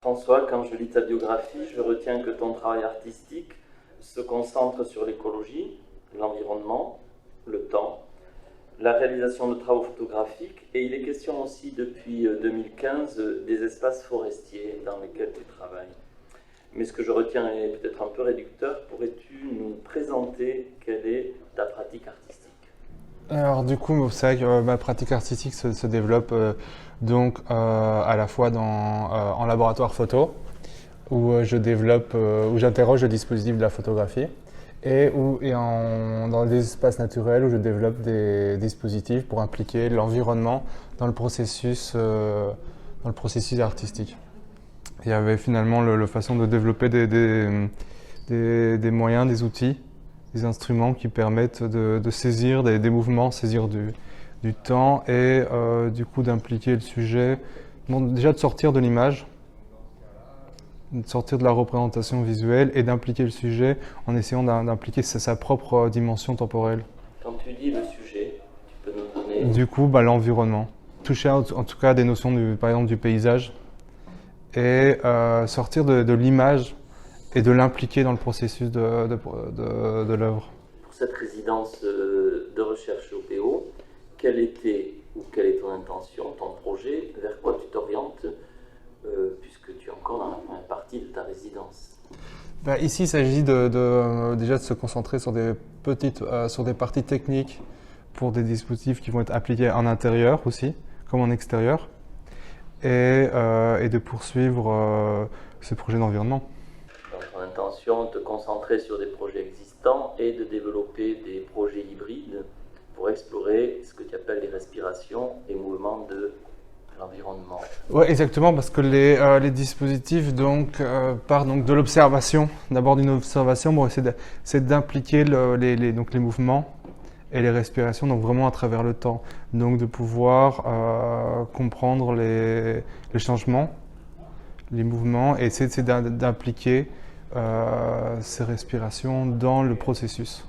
François, quand je lis ta biographie, je retiens que ton travail artistique se concentre sur l'écologie, l'environnement, le temps, la réalisation de travaux photographiques et il est question aussi depuis 2015 des espaces forestiers dans lesquels tu travailles. Mais ce que je retiens est peut-être un peu réducteur. Pourrais-tu nous présenter quelle est ta pratique artistique? Alors du coup, c'est vrai que ma pratique artistique se développe à la fois en laboratoire photo, où je développe, où j'interroge le dispositif de la photographie, dans des espaces naturels où je développe des dispositifs pour impliquer l'environnement dans le processus artistique. Il y avait finalement la façon de développer des moyens, des outils, des instruments qui permettent de saisir des mouvements, saisir du temps et du coup d'impliquer le sujet, déjà de sortir de l'image, de sortir de la représentation visuelle et d'impliquer le sujet en essayant d'impliquer sa propre dimension temporelle. Quand tu dis le sujet, tu peux nous donner... Du coup, l'environnement. Toucher en tout cas des notions par exemple du paysage et sortir de l'image et de l'impliquer dans le processus de l'œuvre. Pour cette résidence de recherche au PO, quelle est ton intention, ton projet, vers quoi tu t'orientes, puisque tu es encore dans la première partie de ta résidence? Ici, il s'agit déjà de se concentrer sur sur des parties techniques pour des dispositifs qui vont être appliqués en intérieur aussi, comme en extérieur, et de poursuivre ce projet d'environnement. Donc, ton intention, de te concentrer sur des projets existants et de développer des projets hybrides pour explorer ce que tu appelles les respirations et mouvements de l'environnement. Oui, exactement, parce que les dispositifs partent de l'observation, d'abord d'une observation, c'est d'impliquer les mouvements et les respirations, donc vraiment à travers le temps, donc de pouvoir comprendre les changements, les mouvements, et essayer d'impliquer ces respirations dans le processus.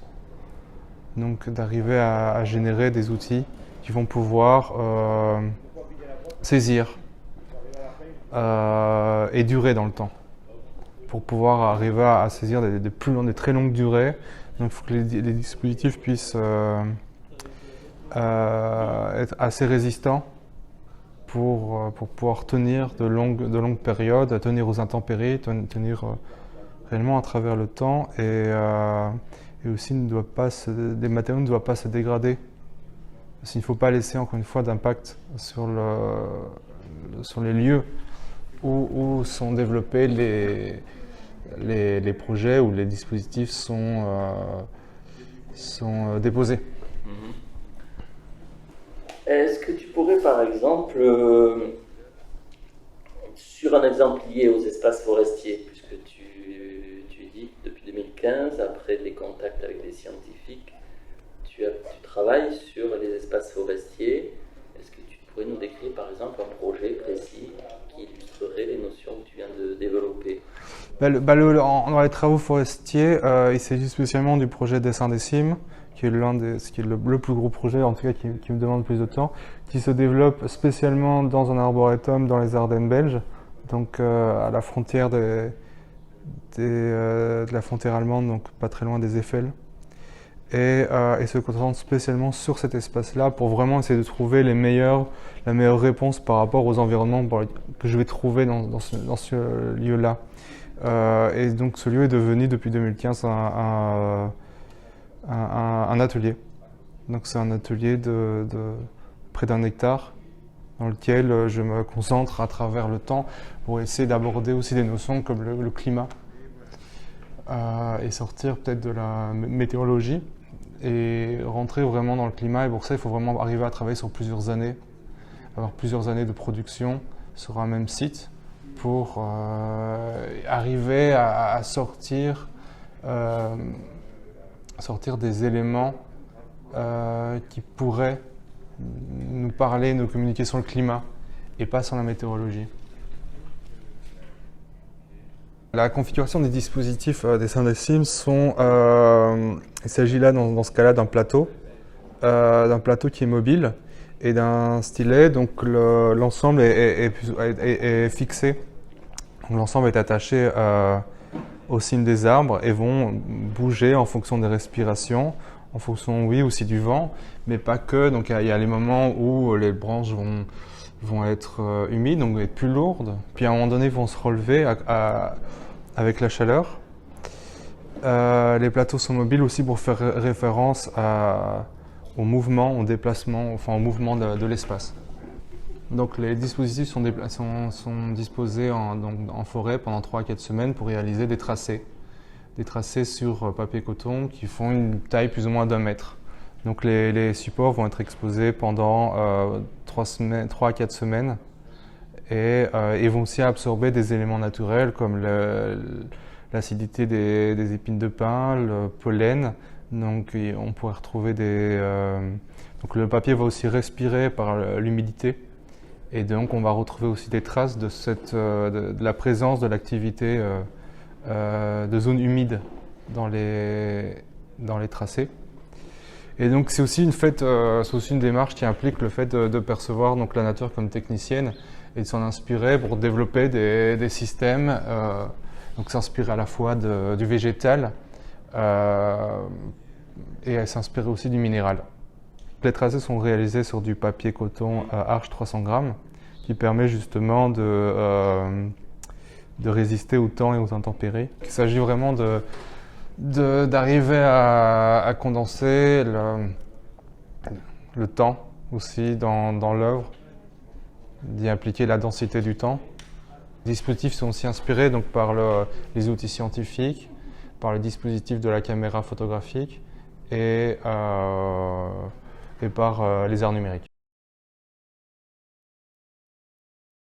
Donc d'arriver à générer des outils qui vont pouvoir saisir et durer dans le temps. Pour pouvoir arriver à saisir des très longues durées, donc il faut que les dispositifs puissent être assez résistants pour pouvoir tenir de longues périodes, tenir aux intempéries, tenir réellement à travers le temps et aussi des matériaux ne doivent pas se dégrader. Il ne faut pas laisser encore une fois d'impact sur les lieux où sont développés les projets, où les dispositifs sont déposés. Est-ce que tu pourrais par exemple, sur un exemple lié aux espaces forestiers, puisque tu dis que depuis 2015, après des contacts avec des scientifiques, tu travailles sur les espaces forestiers. Est-ce que tu pourrais nous décrire par exemple un projet précis qui illustrerait les notions que tu viens de développer? Dans les travaux forestiers, il s'agit spécialement du projet Dessin des cimes, qui est le plus gros projet, en tout cas qui me demande plus de temps, qui se développe spécialement dans un arboretum dans les Ardennes belges, donc à la frontière de la frontière allemande, donc pas très loin des Eiffel. Et se concentre spécialement sur cet espace-là pour vraiment essayer de trouver la meilleure réponse par rapport aux environnements que je vais trouver dans ce lieu-là. Et donc ce lieu est devenu depuis 2015 un atelier. Donc c'est un atelier de près d'1 hectare dans lequel je me concentre à travers le temps pour essayer d'aborder aussi des notions comme le climat et sortir peut-être de la météorologie et rentrer vraiment dans le climat. Et pour ça, il faut vraiment arriver à travailler sur plusieurs années, avoir plusieurs années de production sur un même site pour arriver à sortir des éléments qui pourraient nous parler, nous communiquer sur le climat et pas sur la météorologie. La configuration des dispositifs Dessin des cimes il s'agit là dans ce cas-là d'un plateau qui est mobile et d'un stylet. Donc l'ensemble est fixé L'ensemble est attaché aux cimes des arbres et vont bouger en fonction des respirations, en fonction, oui, aussi du vent, mais pas que. Donc il y a les moments où les branches vont être humides, donc être plus lourdes, puis à un moment donné vont se relever avec la chaleur. Les plateaux sont mobiles aussi pour faire référence au mouvement, au déplacement, enfin au mouvement de l'espace. Donc les dispositifs sont disposés en forêt pendant 3 à 4 semaines pour réaliser des tracés. Des tracés sur papier coton qui font une taille plus ou moins d'1 mètre. Donc les supports vont être exposés pendant 3 à 4 semaines et ils vont aussi absorber des éléments naturels comme l'acidité des épines de pin, le pollen. Donc on pourrait retrouver donc le papier va aussi respirer par l'humidité. Et donc on va retrouver aussi des traces de la présence de l'activité de zones humides dans les tracés. Et donc c'est aussi une démarche qui implique le fait de percevoir donc, la nature comme technicienne et de s'en inspirer pour développer des systèmes, donc s'inspirer à la fois du végétal et s'inspirer aussi du minéral. Les tracés sont réalisés sur du papier coton Arches 300 grammes qui permet justement de résister au temps et aux intempéries. Il s'agit vraiment d'arriver à condenser le temps aussi dans l'œuvre, d'y impliquer la densité du temps. Les dispositifs sont aussi inspirés donc, par les outils scientifiques, par le dispositif de la caméra photographique et par les arts numériques.